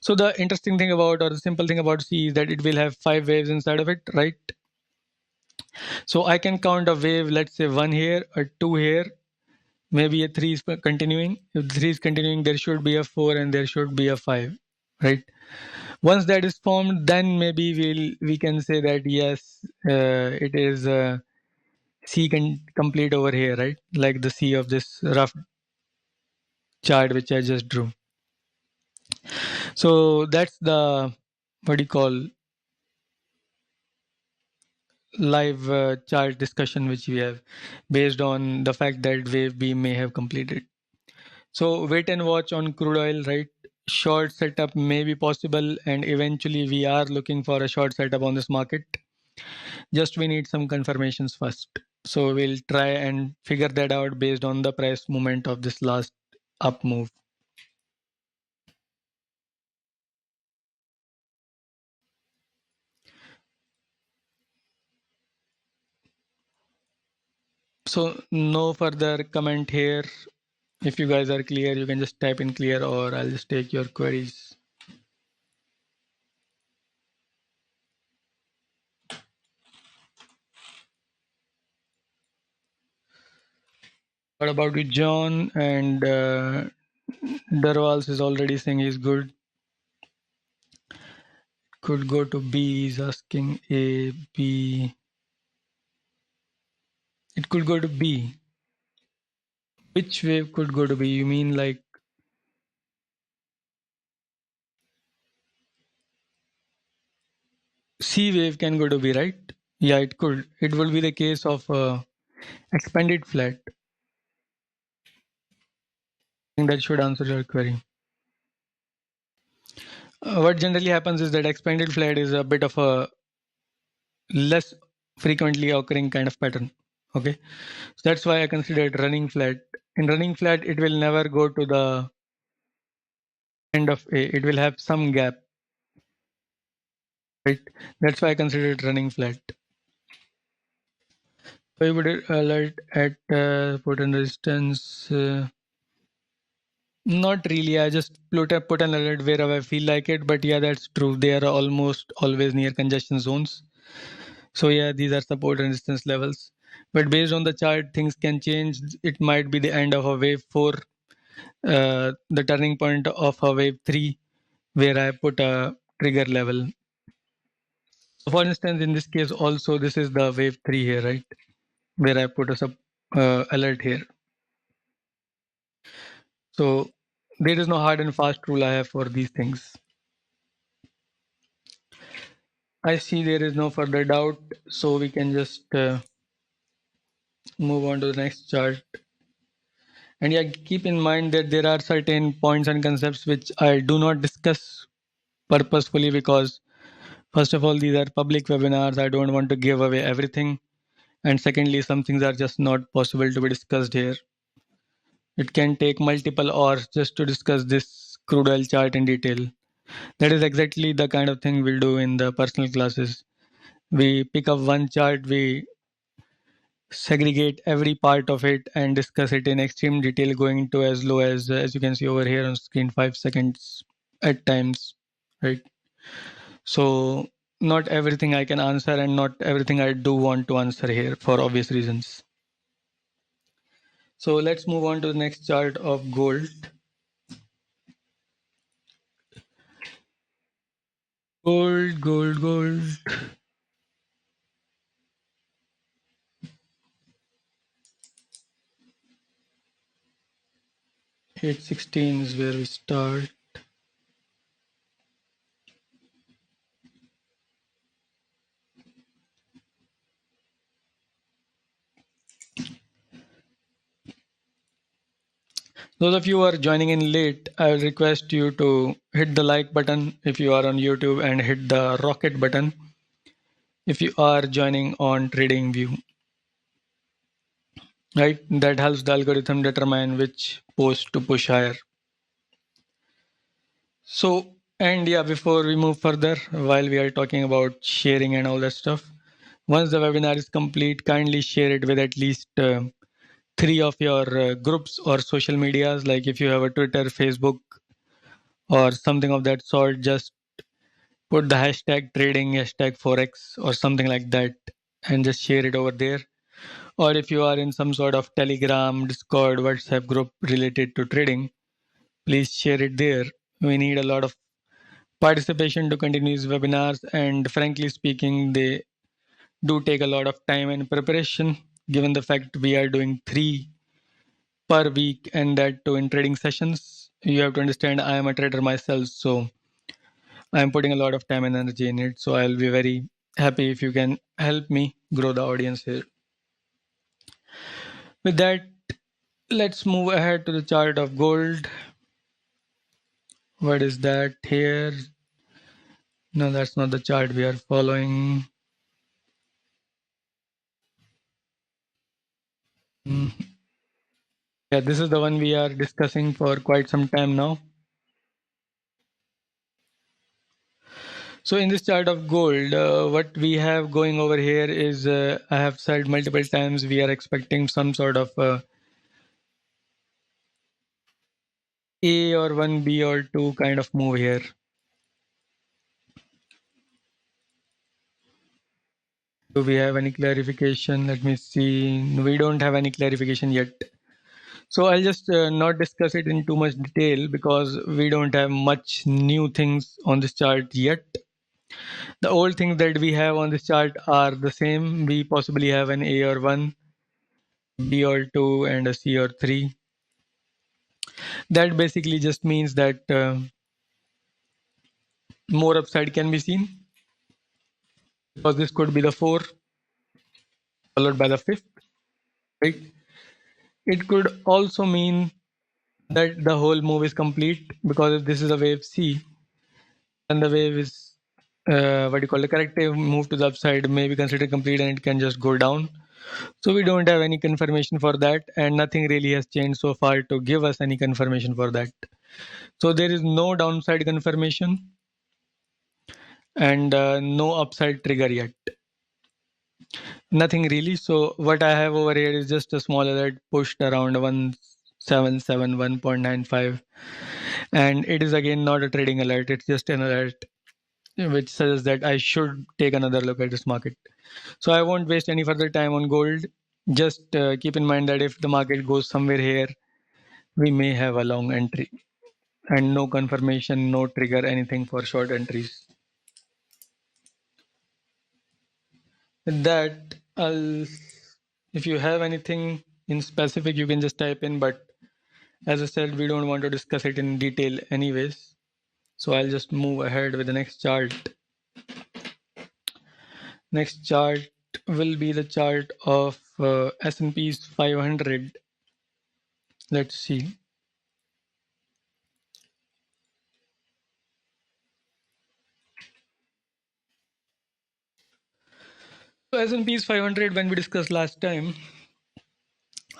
So the interesting thing about, or the simple thing about C is that it will have 5 waves inside of it, right? So I can count a wave, let's say 1 here, a 2 here, maybe a 3 is continuing. If 3 is continuing, there should be a 4 and there should be a 5, right? Once that is formed, then maybe we can say that yes, it is C can complete over here, right? Like the C of this rough chart which I just drew. So that's the, what do you call, live chart discussion which we have based on the fact that wave B may have completed. So wait and watch on crude oil, right? Short setup may be possible and eventually we are looking for a short setup on this market. Just we need some confirmations first. So we'll try and figure that out based on the price movement of this last up move. So no further comment here. If you guys are clear, you can just type in clear or I'll just take your queries. What about you, John? And Darwals is already saying he's good. Could go to B, he's asking A, B. It could go to B. Which wave could go to B? You mean like C wave can go to B, right? Yeah, it could. It will be the case of expanded flat. I think that should answer your query. What generally happens is that expanded flat is a bit of a less frequently occurring kind of pattern. Okay, so that's why I considered running flat in running flat, it will never go to the end of A. It will have some gap, right? That's why I consider it running flat. So you would alert at put in resistance. Not really. I just put an alert wherever I feel like it. But yeah, that's true. They are almost always near congestion zones. So yeah, these are support and resistance levels. But based on the chart, things can change. It might be the end of a wave 4, the turning point of a wave 3, where I put a trigger level. So for instance, in this case also, this is the wave 3 here, right? Where I put a sub alert here. So there is no hard and fast rule I have for these things. I see there is no further doubt, so we can just move on to the next chart. And yeah, keep in mind that there are certain points and concepts which I do not discuss purposefully because, first of all, these are public webinars. I don't want to give away everything. And secondly, some things are just not possible to be discussed here. It can take multiple hours just to discuss this crude oil chart in detail. That is exactly the kind of thing we'll do in the personal classes. We pick up one chart, we segregate every part of it and discuss it in extreme detail, going to as low as you can see over here on screen, 5 seconds at times, right? So not everything I can answer and not everything I do want to answer here for obvious reasons. So let's move on to the next chart of gold. Gold. 816 is where we start. Those of you who are joining in late, I will request you to hit the like button if you are on YouTube and hit the rocket button if you are joining on TradingView. Right? That helps the algorithm determine which post to push higher. So, and yeah, before we move further, while we are talking about sharing and all that stuff, once the webinar is complete, kindly share it with at least 3 of your groups or social medias. Like if you have a Twitter, Facebook, or something of that sort, just put the hashtag trading, hashtag forex, or something like that, and just share it over there. Or if you are in some sort of Telegram, Discord, WhatsApp group related to trading, please share it there. We need a lot of participation to continue these webinars, and frankly speaking, they do take a lot of time and preparation, given the fact we are doing 3 per week and that too in trading sessions. You have to understand I am a trader myself, so I am putting a lot of time and energy in it. So I'll be very happy if you can help me grow the audience here. With that, let's move ahead to the chart of gold. What is that here? No, that's not the chart we are following. Yeah, this is the one we are discussing for quite some time now. So in this chart of gold, what we have going over here is, I have said multiple times, we are expecting some sort of A or 1B or 2 kind of move here. Do we have any clarification? Let me see. We don't have any clarification yet. So I'll just not discuss it in too much detail because we don't have much new things on this chart yet. The old things that we have on this chart are the same. We possibly have an A or 1, B or 2, and a C or 3. That basically just means that more upside can be seen, because this could be the 4 followed by the 5th, right? It could also mean that the whole move is complete, because if this is a wave C, then the wave is what you call the corrective move to the upside may be considered complete and it can just go down. So we don't have any confirmation for that, and nothing really has changed so far to give us any confirmation for that. So there is no downside confirmation and no upside trigger yet. Nothing really. So what I have over here is just a small alert pushed around 1771.95, and it is again not a trading alert. It's just an alert which says that I should take another look at this market. So I won't waste any further time on gold. Just keep in mind that if the market goes somewhere here, we may have a long entry, and no confirmation, no trigger, anything for short entries. With that, if you have anything in specific, you can just type in, but as I said, we don't want to discuss it in detail anyways. So I'll just move ahead with the next chart. Next chart will be the chart of S&P's 500. Let's see. So S&P's 500, when we discussed last time,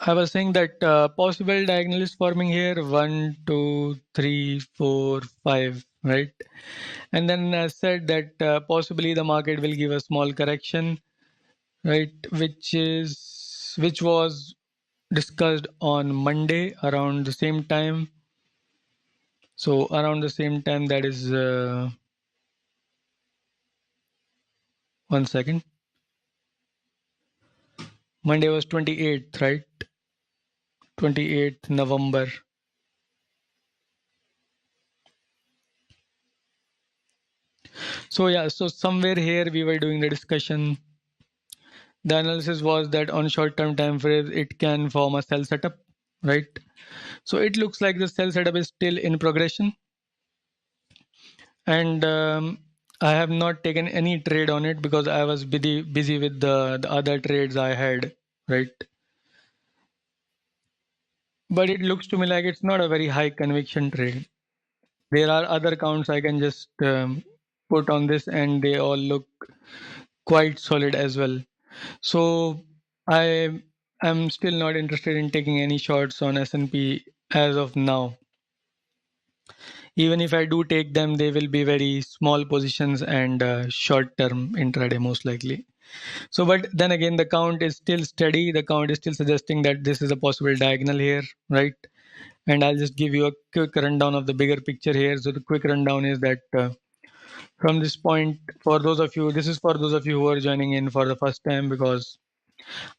I was saying that possible diagonal is forming here 1, 2, 3, 4, 5, right? And then I said that possibly the market will give a small correction, right? Which was discussed on Monday around the same time. So around the same time, that is 1 second. Monday was 28th, right? 28th November. So yeah, so somewhere here we were doing the discussion. The analysis was that on short-term time frames, it can form a sell setup, right? So it looks like the sell setup is still in progression. And I have not taken any trade on it because I was busy with the other trades I had, right? But it looks to me like it's not a very high conviction trade. There are other accounts I can just put on this, and they all look quite solid as well. So I am still not interested in taking any shorts on S&P as of now. Even if I do take them, they will be very small positions and short-term intraday most likely. So, but then again, the count is still steady. The count is still suggesting that this is a possible diagonal here, right? And I'll just give you a quick rundown of the bigger picture here. So the quick rundown is that from this point, for those of you, this is for those of you who are joining in for the first time, because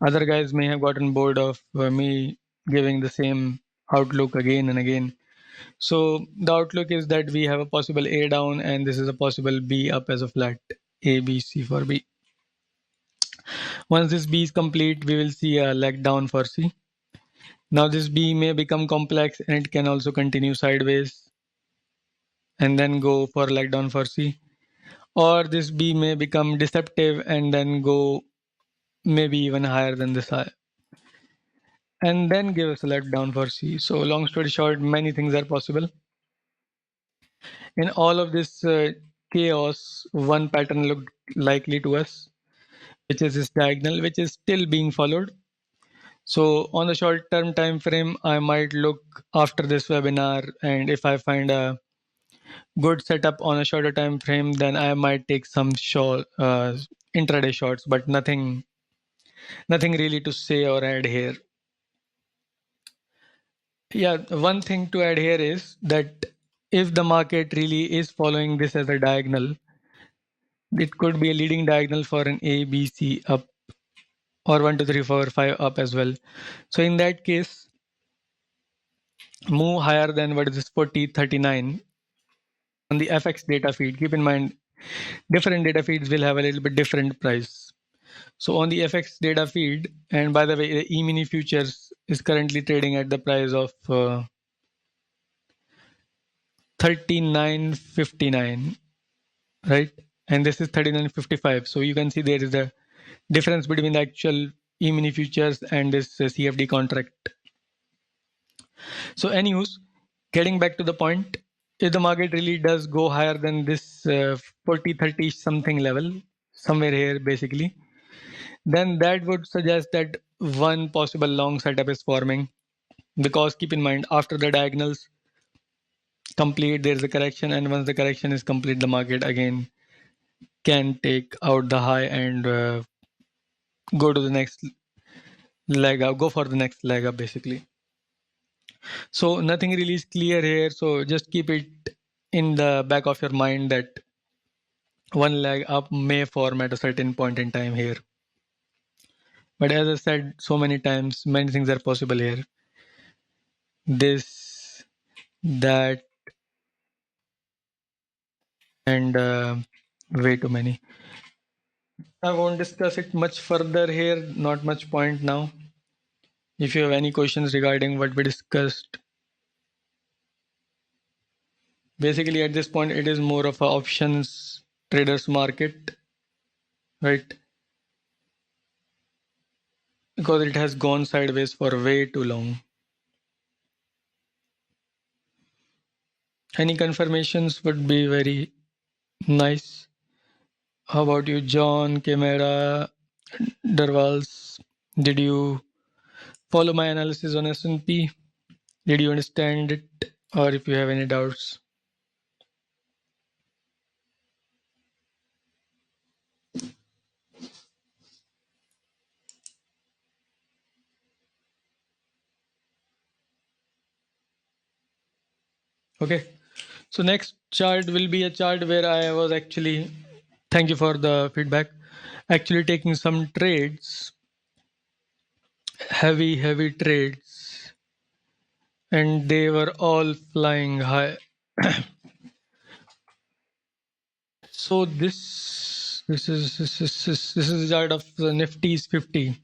other guys may have gotten bored of me giving the same outlook again and again. So the outlook is that we have a possible A down, and this is a possible B up as a flat, A, B, C for B. Once this B is complete, we will see a leg down for C. Now this B may become complex, and it can also continue sideways and then go for a leg down for C. Or this B may become deceptive and then go maybe even higher than this high, and then give us a leg down for C. So long story short, many things are possible. In all of this chaos, one pattern looked likely to us, which is this diagonal, which is still being followed. So on the short-term time frame, I might look after this webinar, and if I find a good setup on a shorter time frame, then I might take some short intraday shorts, but nothing really to say or add here. Yeah, one thing to add here is that if the market really is following this as a diagonal, it could be a leading diagonal for an A, B, C up, or 1, 2, 3, 4, 5 up as well. So in that case, move higher than what is this 4039 on the FX data feed. Keep in mind, different data feeds will have a little bit different price. So on the FX data feed, and by the way, the E-mini futures is currently trading at the price of 39.59, right? And this is 39.55. So you can see there is a difference between the actual E-mini futures and this CFD contract. So anyways, getting back to the point, if the market really does go higher than this 40, 30 something level, somewhere here basically, then that would suggest that one possible long setup is forming, because keep in mind, after the diagonals complete, there's a correction, and once the correction is complete, the market again can take out the high and go to the next leg up, go for the next leg up basically. So nothing really is clear here, so just keep it in the back of your mind that one leg up may form at a certain point in time here. But as I said so many times, many things are possible here. This, that, and way too many. I won't discuss it much further here, not much point now. If you have any questions regarding what we discussed, basically at this point it is more of a options traders market, right? Because it has gone sideways for way too long. Any confirmations would be very nice. How about you, John, Camera, Darwals? Did you follow my analysis on S&P? Did you understand it, or if you have any doubts? Okay, so next chart will be a chart where I was actually, thank you for the feedback, actually taking some trades, heavy trades, and they were all flying high. So this is a chart of the Nifty's 50.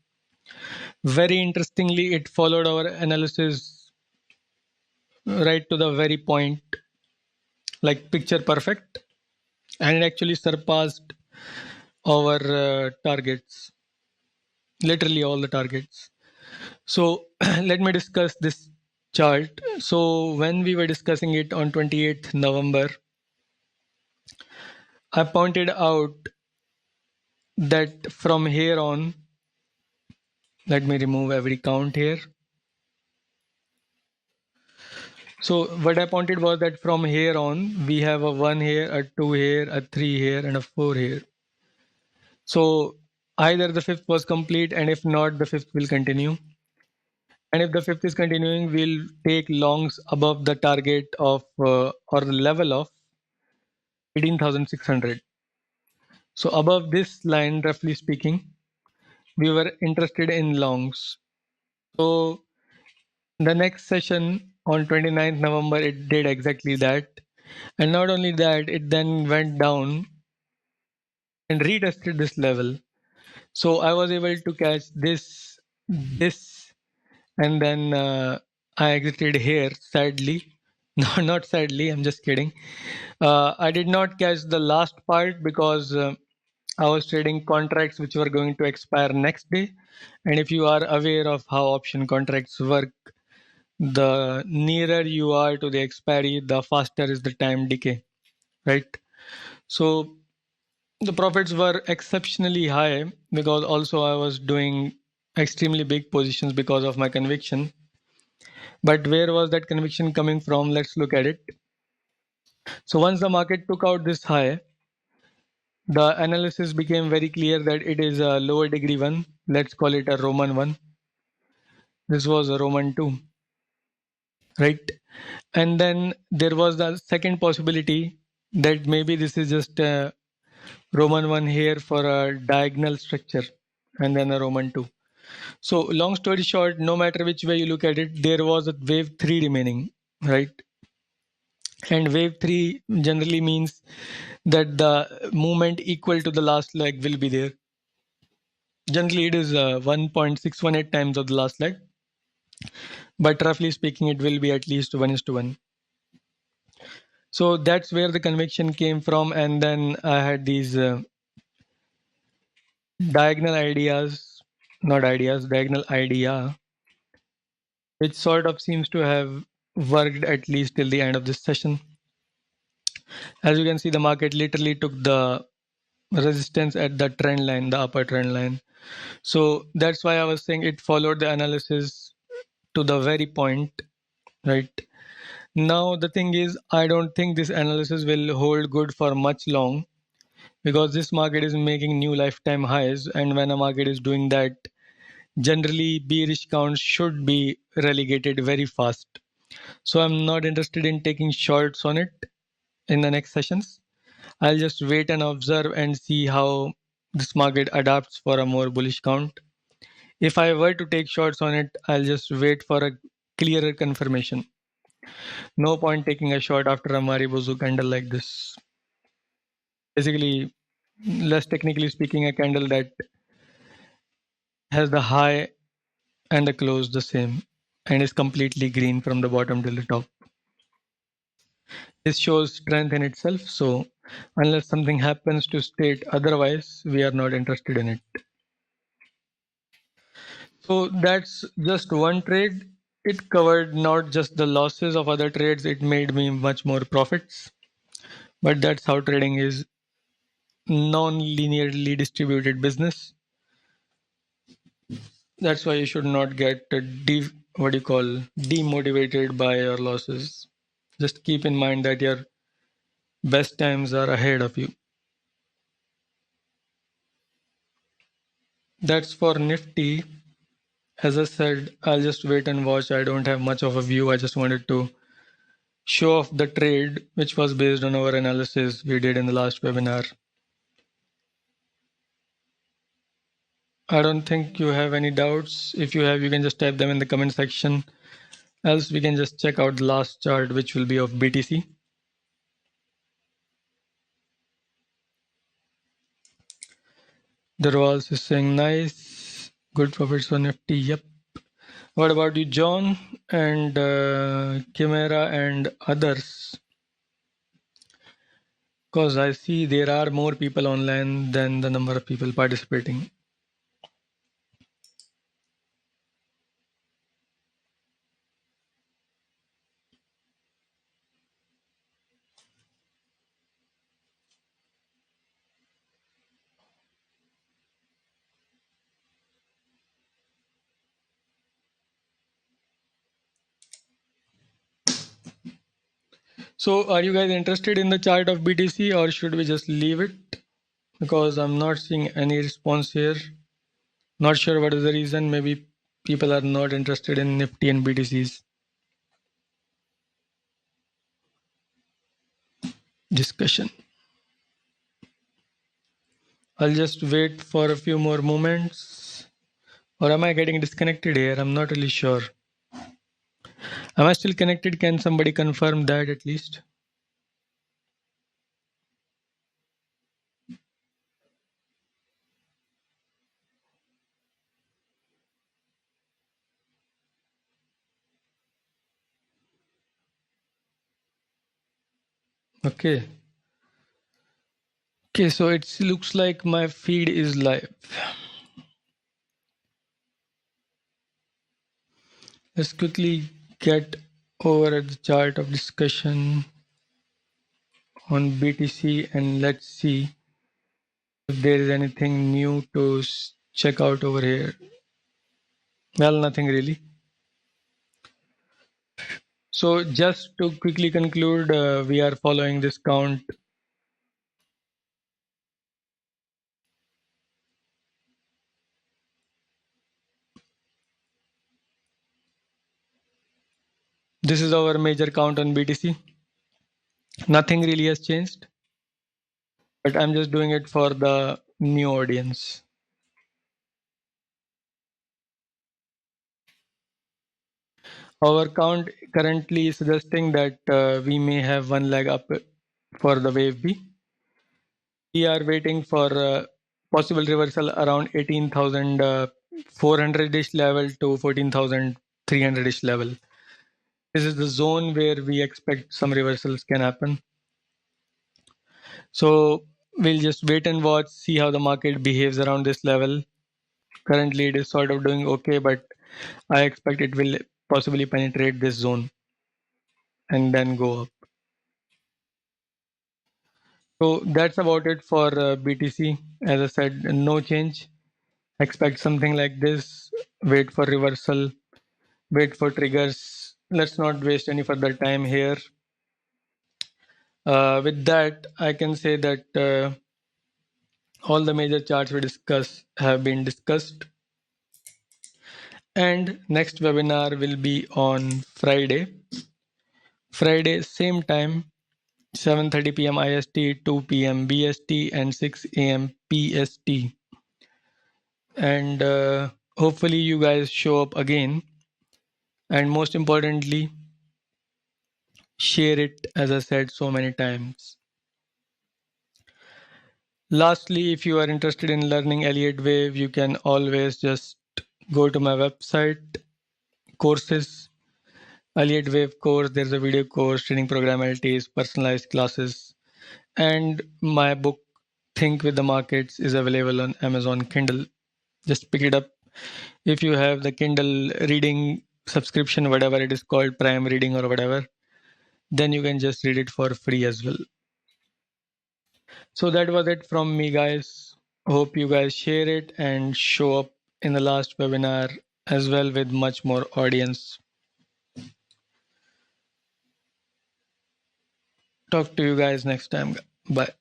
Very interestingly, it followed our analysis right to the very point, like picture perfect, and it actually surpassed our targets, literally all the targets. So let me discuss this chart. So when we were discussing it on 28th November, I pointed out that from here on, let me remove every count here. So what I pointed was that from here on, we have a 1 here, a 2 here, a 3 here, and a 4 here. So either the fifth was complete, and if not, the fifth will continue. And if the fifth is continuing, we'll take longs above the target of or the level of 18,600. So above this line, roughly speaking, we were interested in longs. So the next session on 29th November, it did exactly that. And not only that, it then went down and retested this level. So I was able to catch this, and then I exited here, sadly. No, not sadly, I'm just kidding. I did not catch the last part because I was trading contracts which were going to expire next day. And if you are aware of how option contracts work, the nearer you are to the expiry, the faster is the time decay, right? So the profits were exceptionally high because also I was doing extremely big positions because of my conviction. But where was that conviction coming from? Let's look at it. So once the market took out this high, the analysis became very clear that it is a lower degree one. Let's call it a Roman one. This was a Roman 2, right? And then there was the second possibility that maybe this is just a Roman 1 here for a diagonal structure, and then a Roman 2. So long story short, no matter which way you look at it, there was a wave 3 remaining, right? And wave 3 generally means that the movement equal to the last leg will be there. Generally, it is 1.618 times of the last leg, but roughly speaking, it will be at least 1:1. So that's where the conviction came from, and then I had these diagonal idea, which sort of seems to have worked at least till the end of this session. As you can see, the market literally took the resistance at the trend line, the upper trend line. So that's why I was saying it followed the analysis to the very point, right? Now the thing is, I don't think this analysis will hold good for much long, because this market is making new lifetime highs, and when a market is doing that, generally bearish counts should be relegated very fast. So I'm not interested in taking shorts on it in the next sessions. I'll just wait and observe and see how this market adapts for a more bullish count. If I were to take shorts on it, I'll just wait for a clearer confirmation. No point taking a short after a Maribozu candle like this. Basically, less technically speaking, a candle that has the high and the close the same and is completely green from the bottom till the top. This shows strength in itself. So unless something happens to state otherwise, we are not interested in it. So that's just one trade. It covered not just the losses of other trades, it made me much more profits. But that's how trading is, non-linearly distributed business. That's why you should not get demotivated by your losses. Just keep in mind that your best times are ahead of you. That's for Nifty. As I said, I'll just wait and watch. I don't have much of a view. I just wanted to show off the trade, which was based on our analysis we did in the last webinar. I don't think you have any doubts. If you have, you can just type them in the comment section. Else we can just check out the last chart, which will be of BTC. The Rawls is saying nice, good profits on Nifty. Yep. What about you, John and Chimera and others? Because I see there are more people online than the number of people participating. So are you guys interested in the chart of BTC, or should we just leave it? Because I'm not seeing any response here. Not sure what is the reason. Maybe people are not interested in Nifty and BTC's discussion. I'll just wait for a few more moments. Or am I getting disconnected here? I'm not really sure. Am I still connected? Can somebody confirm that at least? Okay. Okay, so it looks like my feed is live. Let's quickly get over at the chart of discussion on BTC and let's see if there is anything new to check out over here. Well, nothing really. So just to quickly conclude, we are following this count. This is our major count on BTC. Nothing really has changed, but I'm just doing it for the new audience. Our count currently is suggesting that we may have one leg up for the wave B. We are waiting for possible reversal around 18,400-ish level to 14,300-ish level. This is the zone where we expect some reversals can happen. So we'll just wait and watch, see how the market behaves around this level. Currently it is sort of doing okay, but I expect it will possibly penetrate this zone and then go up. So that's about it for BTC. As I said, no change. Expect something like this. Wait for reversal. Wait for triggers. Let's not waste any further time here. With that, I can say that all the major charts we discuss have been discussed. And next webinar will be on Friday. Friday, same time, 7:30 p.m. IST, 2 p.m. BST, and 6 a.m. PST. And hopefully you guys show up again. And most importantly, share it, as I said so many times. Lastly, if you are interested in learning Elliott Wave, you can always just go to my website, courses, Elliott Wave course. There's a video course, training program LTs, personalized classes, and my book, Think with the Markets, is available on Amazon Kindle. Just pick it up. If you have the Kindle reading subscription, whatever it is called, Prime Reading or whatever, then you can just read it for free as well. So that was it from me, guys. Hope you guys share it and show up in the last webinar as well with much more audience. Talk to you guys next time. Bye.